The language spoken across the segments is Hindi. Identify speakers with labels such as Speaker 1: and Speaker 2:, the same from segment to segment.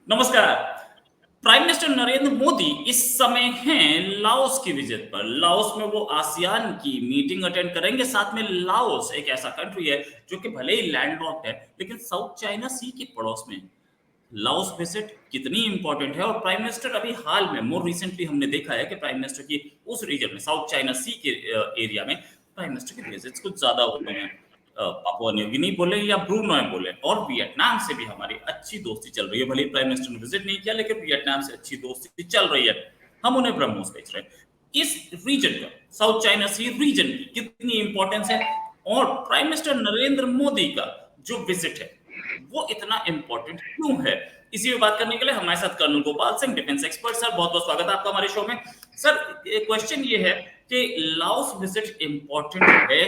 Speaker 1: नमस्कार। प्राइम मिनिस्टर नरेंद्र मोदी इस समय हैं लाओस की विजिट पर। लाओस में वो आसियान की मीटिंग अटेंड करेंगे। साथ में लाओस एक ऐसा कंट्री है जो कि भले ही लैंडलॉक्ड है लेकिन साउथ चाइना सी के पड़ोस में है। लाओस विजिट कितनी इंपॉर्टेंट है और प्राइम मिनिस्टर अभी हाल में मोर रिसेंटली हमने देखा है कि प्राइम मिनिस्टर की उस रीजन में साउथ चाइना सी के एरिया में प्राइम मिनिस्टर के विजिट्स कुछ ज्यादा हुए हैं। पापुआ न्यू गिनी बोले या ब्रूनोय बोले, और वियतनाम से भी हमारी अच्छी दोस्ती चल रही है। भले ही प्राइम मिनिस्टर ने विजिट नहीं किया लेकिन वियतनाम से अच्छी दोस्ती चल रही है। हम उन्हें ब्रह्मोस भेज रहे हैं। इस रीजन का, साउथ चाइना सी रीजन की कितनी इंपॉर्टेंस है और प्राइम मिनिस्टर नरेंद्र मोदी का जो विजिट है वो इतना इंपॉर्टेंट क्यों है, इसी में बात करने के लिए हमारे साथ colonel Gopal Singh, defence expert. Sir बहुत बहुत स्वागत है आपका हमारे शो में। सर क्वेश्चन ये है कि लाओस विजिट इंपॉर्टेंट है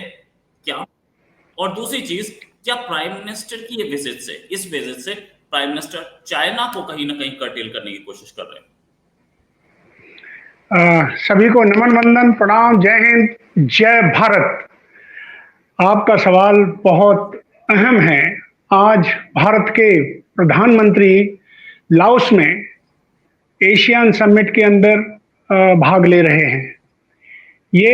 Speaker 1: क्या, और दूसरी चीज, क्या प्राइम मिनिस्टर की ये विजिट से, इस विजिट से प्राइम मिनिस्टर चाइना को कहीं ना कहीं कर्टेल करने की कोशिश कर रहे हैं?
Speaker 2: सभी को नमन वंदन प्रणाम, जय हिंद, जय भारत। आपका सवाल बहुत अहम है। आज भारत के प्रधानमंत्री लाओस में एशियन समिट के अंदर भाग ले रहे हैं। ये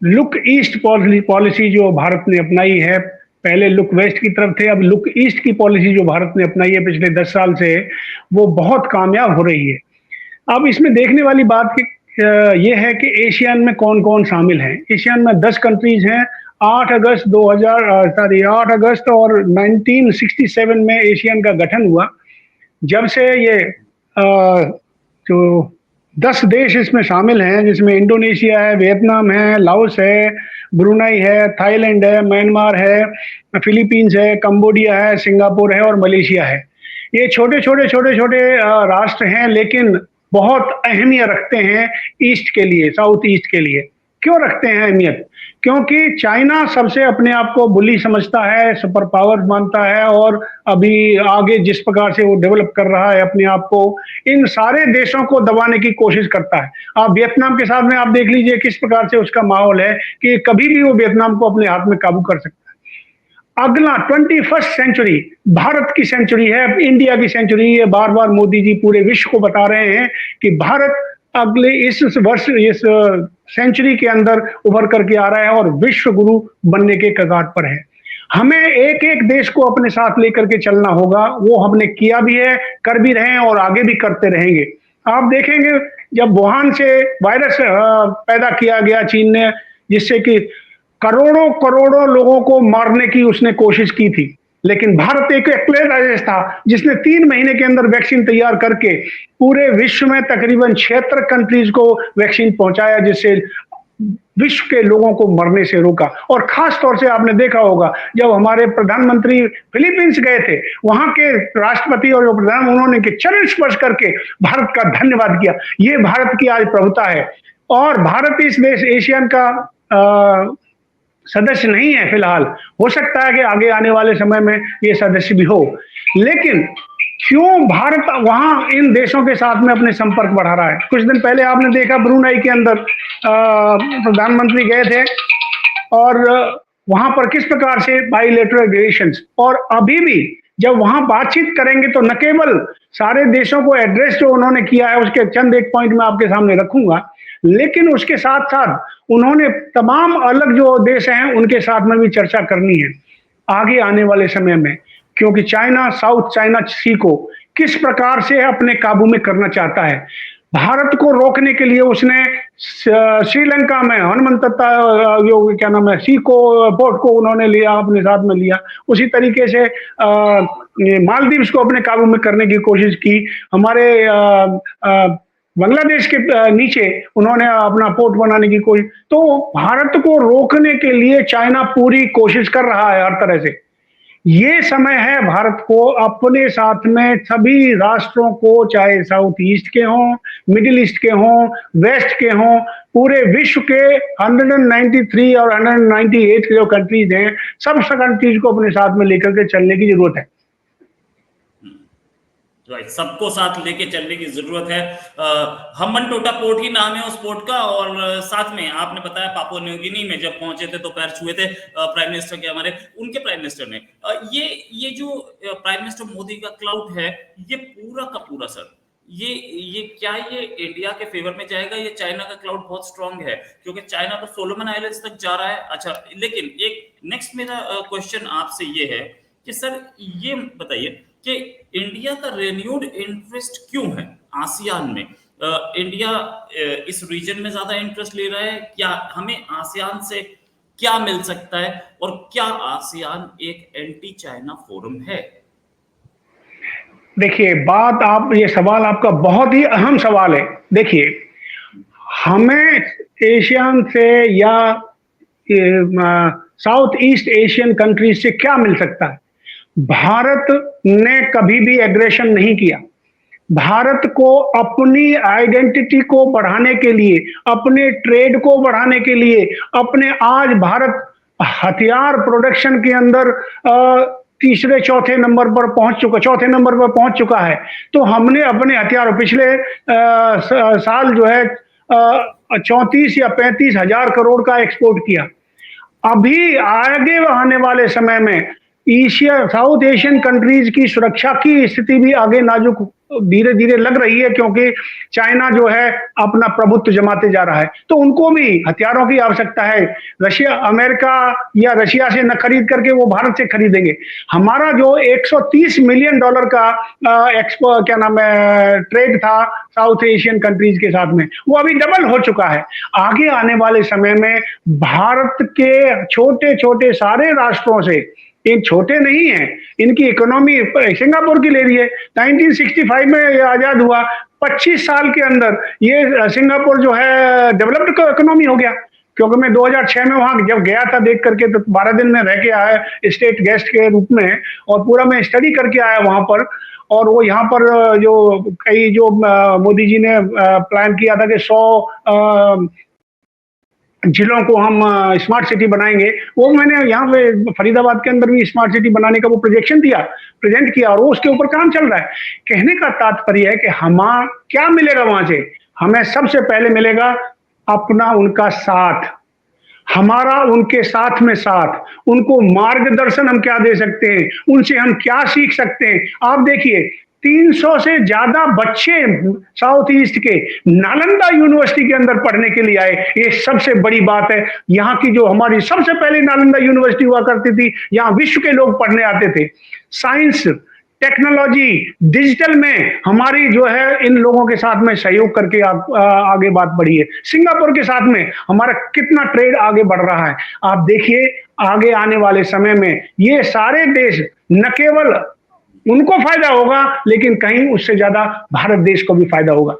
Speaker 2: लुक ईस्ट पॉलिसी जो भारत ने अपनाई है, पहले लुक वेस्ट की तरफ थे, अब लुक ईस्ट की पॉलिसी जो भारत ने अपनाई है पिछले 10 साल से, वो बहुत कामयाब हो रही है। अब इसमें देखने वाली बात ये है कि एशियन में कौन-कौन शामिल हैं। एशियन में 10 कंट्रीज हैं। 8 अगस्त और 1967 में एशियन का गठन हुआ। जब से ये जो 10 देश इसमें शामिल हैं, जिसमें इंडोनेशिया है, वियतनाम है, लाओस है, ब्रुनई है, थाईलैंड है, म्यांमार है, फिलीपींस है, कंबोडिया है, सिंगापुर है और मलेशिया है। ये छोटे-छोटे राष्ट्र हैं, लेकिन बहुत अहमियत रखते हैं ईस्ट के लिए, साउथ ईस्ट के लिए। क्यों रखते हैं अहमियत? क्योंकि चाइना सबसे अपने आप को बुली समझता है, सुपर पावर मानता है, और अभी आगे जिस प्रकार से वो डेवलप कर रहा है अपने आप को, इन सारे देशों को दबाने की कोशिश करता है। आप वियतनाम के साथ में आप देख लीजिए किस प्रकार से उसका माहौल है कि कभी भी वो वियतनाम को अपने हाथ में काबू कर सकता है। अगला 21st सेंचुरी भारत की सेंचुरी है, इंडिया की सेंचुरी है। बार-बार मोदी जी पूरे विश्व को बता रहे हैं कि भारत अगले इस सेंचुरी के अंदर उभर करके आ रहा है और विश्व गुरु बनने के कगार पर है। हमें एक-एक देश को अपने साथ लेकर के चलना होगा। वो हमने किया भी है, कर भी रहे हैं और आगे भी करते रहेंगे। आप देखेंगे जब वुहान से वायरस पैदा किया गया चीन ने, जिससे कि करोड़ों लोगों को मारने की उसने कोशिश की थी, लेकिन भारत एक अकेला देश था जिसने 3 महीने के अंदर वैक्सीन तैयार करके पूरे विश्व में तकरीबन 76 कंट्रीज को वैक्सीन पहुंचाया, जिससे विश्व के लोगों को मरने से रोका। और खास तौर से आपने देखा होगा जब हमारे प्रधानमंत्री फिलीपींस गए थे, वहां के राष्ट्रपति और प्रधान, उन्होंने के चरण स्पर्श करके भारत का धन्यवाद किया। ये भारत की आज प्रभुता है। और भारत इस देश एशियन का सदस्य नहीं है फिलहाल। हो सकता है कि आगे आने वाले समय में ये सदस्य भी हो, लेकिन क्यों भारत वहां इन देशों के साथ में अपने संपर्क बढ़ा रहा है? कुछ दिन पहले आपने देखा ब्रुनई के अंदर प्रधानमंत्री गए थे और वहां पर किस प्रकार से बाइलेटरल रिलेशंस, और अभी भी जब वहां बातचीत करेंगे तो न केवल सारे देशों को एड्रेस जो उन्होंने किया है उसके चंद एक पॉइंट मैं आपके सामने रखूंगा, लेकिन उसके साथ साथ उन्होंने तमाम अलग जो देश हैं उनके साथ में भी चर्चा करनी है आगे आने वाले समय में, क्योंकि चाइना साउथ चाइना सी को किस प्रकार से अपने काबू में करना चाहता है। भारत को रोकने के लिए उसने श्रीलंका में हनुमंतता जो क्या नाम है सी को पोर्ट को उन्होंने लिया, अपने साथ में लिया। उसी तरीके से मालदीव्स को अपने काबू में करने की कोशिश की। हमारे बांग्लादेश के नीचे उन्होंने अपना पोर्ट बनाने की कोशिश। तो भारत को रोकने के लिए चाइना पूरी कोशिश कर रहा है हर तरह से। ये समय है भारत को अपने साथ में सभी राष्ट्रों को, चाहे साउथ ईस्ट के हों, मिडिल ईस्ट के हों, वेस्ट के हों, पूरे विश्व के 193 और 198 जो कंट्रीज हैं, सब कंट्रीज को अपने साथ में लेकर के चलने की जरूरत है।
Speaker 1: राइट, सबको साथ लेके चलने की जरूरत है। हम्बन टोटा पोर्ट ही नाम है उस पोर्ट का, और साथ में आपने बताया पापुआ न्यू गिनी में जब पहुंचे थे तो पैर छुए थे प्राइम मिनिस्टर के, हमारे उनके प्राइम मिनिस्टर ने। ये जो प्राइम मिनिस्टर मोदी का क्लाउड है, ये पूरा का पूरा सर, ये क्या ये इंडिया के फेवर में जाएगा? ये चाइना का क्लाउड बहुत स्ट्रांग है, क्योंकि चाइना तो सोलोमन आइलैंड्स तक जा रहा है। अच्छा, लेकिन एक नेक्स्ट मेरा क्वेश्चन आपसे ये है कि सर ये बताइए कि इंडिया का रेन्यूड इंटरेस्ट क्यों है आसियान में? इंडिया इस रीजन में ज्यादा इंटरेस्ट ले रहा है क्या? हमें आसियान से क्या मिल सकता है, और क्या आसियान एक एंटी चाइना फोरम है?
Speaker 2: देखिए, बात आप ये सवाल आपका बहुत ही अहम सवाल है। देखिए, हमें एशियन से या साउथ ईस्ट एशियन कंट्रीज से क्या मिल सकता है? भारत ने कभी भी एग्रेशन नहीं किया। भारत को अपनी आइडेंटिटी को बढ़ाने के लिए, अपने ट्रेड को बढ़ाने के लिए, अपने आज भारत हथियार प्रोडक्शन के अंदर तीसरे चौथे नंबर पर पहुंच चुका है। तो हमने अपने हथियार पिछले साल जो है 34 या 35 हजार करोड़ का एक्सपोर्ट किया। अभी आगे आने वाले समय में एशिया साउथ एशियन कंट्रीज की सुरक्षा की स्थिति भी आगे नाजुक धीरे धीरे लग रही है, क्योंकि चाइना जो है अपना प्रभुत्व जमाते जा रहा है, तो उनको भी हथियारों की आवश्यकता है। रशिया, अमेरिका या रशिया से न खरीद करके वो भारत से खरीदेंगे। हमारा जो 130 मिलियन डॉलर का क्या नाम है ट्रेड था साउथ एशियन कंट्रीज के साथ में, वो अभी डबल हो चुका है। आगे आने वाले समय में भारत के छोटे छोटे सारे राष्ट्रों से, इन छोटे नहीं हैं, इनकी इकोनॉमी सिंगापुर की ले रही है। 1965 में ये आजाद हुआ, 25 साल के अंदर ये सिंगापुर जो है डेवलप्ड इकोनॉमी हो गया। क्योंकि मैं 2006 में वहां जब गया था देख करके, तो 12 दिन में रह के आया स्टेट गेस्ट के रूप में, और पूरा मैं स्टडी करके आया वहां पर। और वो यहाँ पर जो कई जो मोदी जी ने प्लान किया था कि 100 जिलों को हम स्मार्ट सिटी बनाएंगे, वो मैंने यहाँ पे फरीदाबाद के अंदर भी स्मार्ट सिटी बनाने का वो प्रोजेक्शन प्रेजेंट किया, और वो उसके ऊपर काम चल रहा है। कहने का तात्पर्य है कि क्या मिलेगा वहां से? हमें सबसे पहले मिलेगा अपना उनका साथ, हमारा उनके साथ में साथ, उनको मार्गदर्शन हम क्या दे सकते हैं, उनसे हम क्या सीख सकते हैं। आप देखिए, 300 से ज्यादा बच्चे साउथ ईस्ट के नालंदा यूनिवर्सिटी के अंदर पढ़ने के लिए आए। ये सबसे बड़ी बात है। यहाँ की जो हमारी सबसे पहले नालंदा यूनिवर्सिटी हुआ करती थी, यहाँ विश्व के लोग पढ़ने आते थे। साइंस, टेक्नोलॉजी, डिजिटल में हमारी जो है इन लोगों के साथ में सहयोग करके आगे बात बढ़ी है। सिंगापुर के साथ में हमारा कितना ट्रेड आगे बढ़ रहा है। आप देखिए, आगे आने वाले समय में ये सारे देश न केवल उनको फायदा होगा, लेकिन कहीं उससे ज्यादा भारत देश को भी फायदा होगा।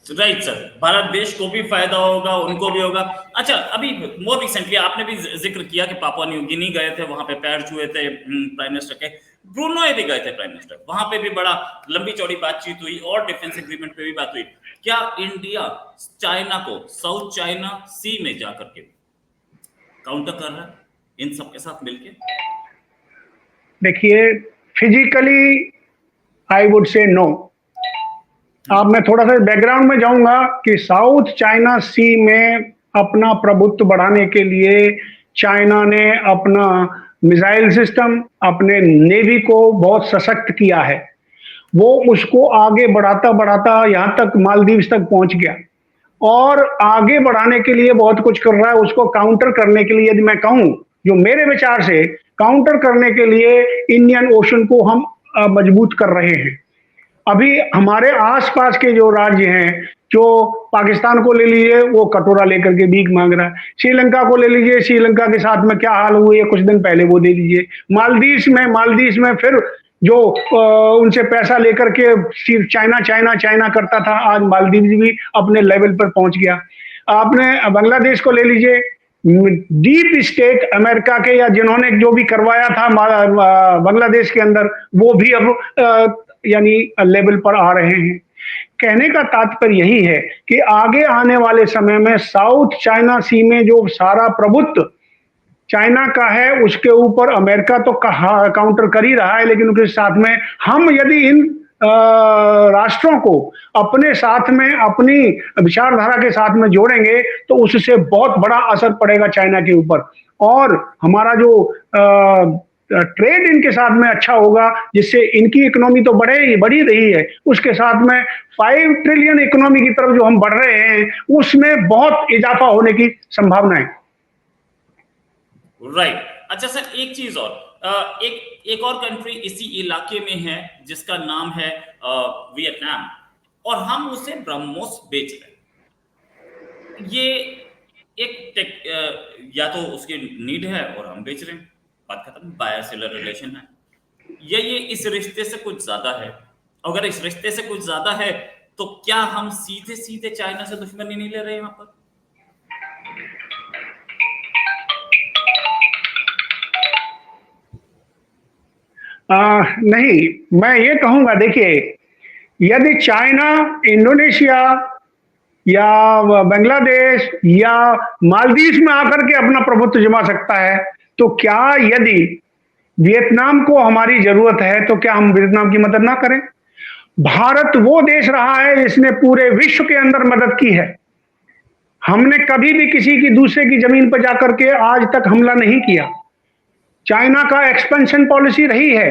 Speaker 1: राइट सर, भारत देश को भी फायदा होगा, उनको भी होगा। अच्छा, अभी मोर रिसेंटली आपने भी जिक्र किया कि पापुआ न्यू गिनी गए थे, वहां पे पैर छुए थे प्राइम मिनिस्टर के। ब्रूनोई भी गए थे प्राइम मिनिस्टर, वहां पे भी बड़ा लंबी चौड़ी बातचीत हुई, और डिफेंस एग्रीमेंट पे भी बात हुई। क्या इंडिया चाइना को साउथ चाइना सी में जाकर के काउंटर कर रहा है इन सबके साथ मिलके?
Speaker 2: देखिए, physically I would say no. अब मैं थोड़ा सा बैकग्राउंड में जाऊंगा कि साउथ चाइना सी में अपना प्रभुत्व बढ़ाने के लिए चाइना ने अपना मिसाइल सिस्टम, अपने नेवी को बहुत सशक्त किया है। वो उसको आगे बढ़ाता बढ़ाता यहाँ तक मालदीव्स तक पहुंच गया, और आगे बढ़ाने के लिए बहुत कुछ कर रहा है। उसको काउंटर करने के लिए, यदि मैं कहूं, जो मेरे विचार से काउंटर करने के लिए इंडियन ओशन को हम मजबूत कर रहे हैं। अभी हमारे आसपास के जो राज्य हैं, जो पाकिस्तान को ले लीजिए, वो कटोरा लेकर के भीख मांग रहा है। श्रीलंका को ले लीजिए, श्रीलंका के साथ में क्या हाल हुई है कुछ दिन पहले, वो दे लीजिए। मालदीव्स में फिर जो उनसे पैसा लेकर के सिर्फ चाइना चाइना चाइना करता था, आज मालदीव्स भी अपने लेवल पर पहुंच गया। आपने बांग्लादेश को ले लीजिए, डीप स्टेट अमेरिका के या जिन्होंने जो भी करवाया था बांग्लादेश के अंदर, वो भी अब यानी लेवल पर आ रहे हैं। कहने का तात्पर्य यही है कि आगे आने वाले समय में साउथ चाइना सी में जो सारा प्रभुत्व चाइना का है, उसके ऊपर अमेरिका तो काउंटर कर ही रहा है, लेकिन उसके साथ में हम यदि इन राष्ट्रों को अपने साथ में, अपनी विचारधारा के साथ में जोड़ेंगे, तो उससे बहुत बड़ा असर पड़ेगा चाइना के ऊपर, और हमारा जो ट्रेड इनके साथ में अच्छा होगा, जिससे इनकी इकोनॉमी तो बढ़ ही रही है, उसके साथ में 5 ट्रिलियन इकोनॉमी की तरफ जो हम बढ़ रहे हैं, उसमें बहुत इजाफा होने की संभावना है।
Speaker 1: राइट। अच्छा सर, एक चीज और, एक और कंट्री इसी इलाके में है जिसका नाम है वियतनाम, और हम उसे ब्रह्मोस बेच रहे हैं। ये या तो उसकी नीड है और हम बेच रहे हैं, बात खत्म, बायोसिलर रिलेशन है। ये इस रिश्ते से कुछ ज्यादा है। अगर इस रिश्ते से कुछ ज्यादा है, तो क्या हम सीधे सीधे चाइना से दुश्मनी नहीं ले रहे यहाँ पर?
Speaker 2: नहीं, मैं ये कहूंगा, देखिए, यदि चाइना, इंडोनेशिया या बांग्लादेश या मालदीव में आकर के अपना प्रभुत्व जमा सकता है, तो क्या यदि वियतनाम को हमारी जरूरत है, तो क्या हम वियतनाम की मदद ना करें? भारत वो देश रहा है जिसने पूरे विश्व के अंदर मदद की है। हमने कभी भी किसी की दूसरे की जमीन पर जाकर के आज तक हमला नहीं किया। चाइना का एक्सपेंशन पॉलिसी रही है।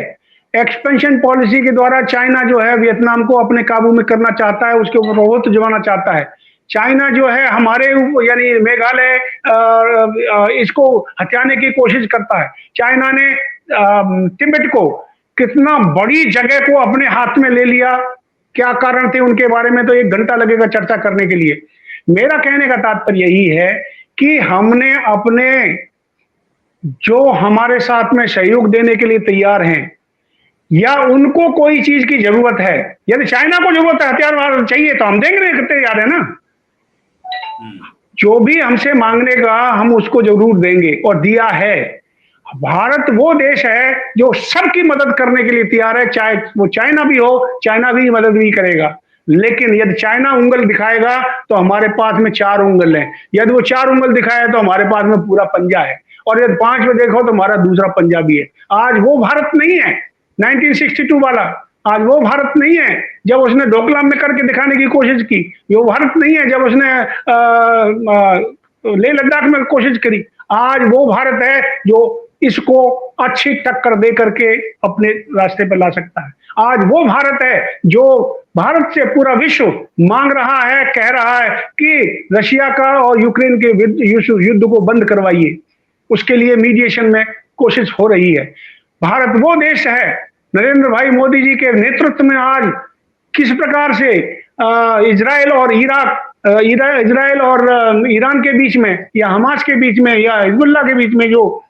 Speaker 2: एक्सपेंशन पॉलिसी के द्वारा चाइना जो है वियतनाम को अपने काबू में करना चाहता है, उसके ऊपर प्रभुत्व जमाना चाहता है। चाइना जो है हमारे यानी मेघालय इसको हथियाने की कोशिश करता है। चाइना ने तिब्बत को, कितना बड़ी जगह को अपने हाथ में ले लिया। क्या कारण थे उनके बारे में तो 1 घंटा लगेगा चर्चा करने के लिए। मेरा कहने का तात्पर्य यही है कि हमने अपने, जो हमारे साथ में सहयोग देने के लिए तैयार हैं, या उनको कोई चीज की जरूरत है, यदि चाइना को जरूरत है, हथियार चाहिए, तो हम देंगे, तैयार है ना। जो भी हमसे मांगने का, हम उसको जरूर देंगे, और दिया है। भारत वो देश है जो सबकी मदद करने के लिए तैयार है, चाहे वो चाइना भी हो, चाइना भी मदद भी करेगा। लेकिन यदि चाइना उंगल दिखाएगा, तो हमारे पास में 4 उंगल है। यदि वो 4 उंगल दिखाए, तो हमारे पास में पूरा पंजा है, और यदि 5 में देखो तो हमारा दूसरा पंजा भी है। आज वो भारत नहीं है 1962 वाला, आज वो भारत नहीं है जब उसने डोकलाम में करके दिखाने की कोशिश की। वो भारत नहीं है जब उसने लेह लद्दाख में कोशिश करी। आज वो भारत है जो इसको अच्छी टक्कर दे करके अपने रास्ते पर ला सकता है। आज वो भारत है जो भारत से पूरा विश्व मांग रहा है, कह रहा है कि रशिया का और यूक्रेन के युद्ध को बंद करवाइए। उसके लिए मीडिएशन में कोशिश हो रही है। भारत वो देश है, नरेंद्र भाई मोदी जी के नेतृत्व में आज किस प्रकार से इजराइल और इजराइल और ईरान के बीच में, या हमास के बीच में, या हिजबुल्लाह के बीच में जो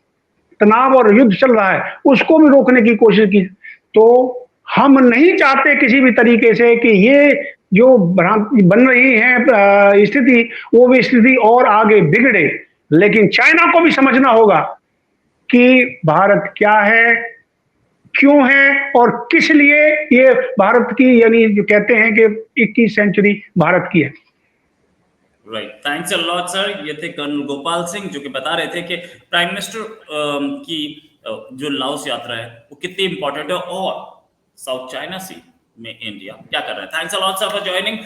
Speaker 2: तनाव और युद्ध चल रहा है, उसको भी रोकने की कोशिश की। तो हम नहीं चाहते किसी भी तरीके से कि ये जो बन रही है स्थिति, वो भी स्थिति और आगे बिगड़े। लेकिन चाइना को भी समझना होगा कि भारत क्या है, क्यों है, और किस लिए ये भारत की, यानी जो कहते हैं कि 21वीं सेंचुरी भारत की है।
Speaker 1: Right, thanks a lot sir. ये थे कर्नल गोपाल सिंह, जो कि बता रहे थे कि प्राइम मिनिस्टर की जो लाओस यात्रा है वो कितनी इंपॉर्टेंट है, और साउथ चाइना सी में इंडिया क्या कर रहा है। Thanks a lot sir for joining.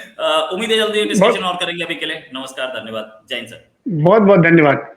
Speaker 1: उम्मीद है जल्दी डिस्कशन और करेंगे। अभी के लिए नमस्कार, धन्यवाद, जय हिंद सर।
Speaker 2: बहुत बहुत धन्यवाद।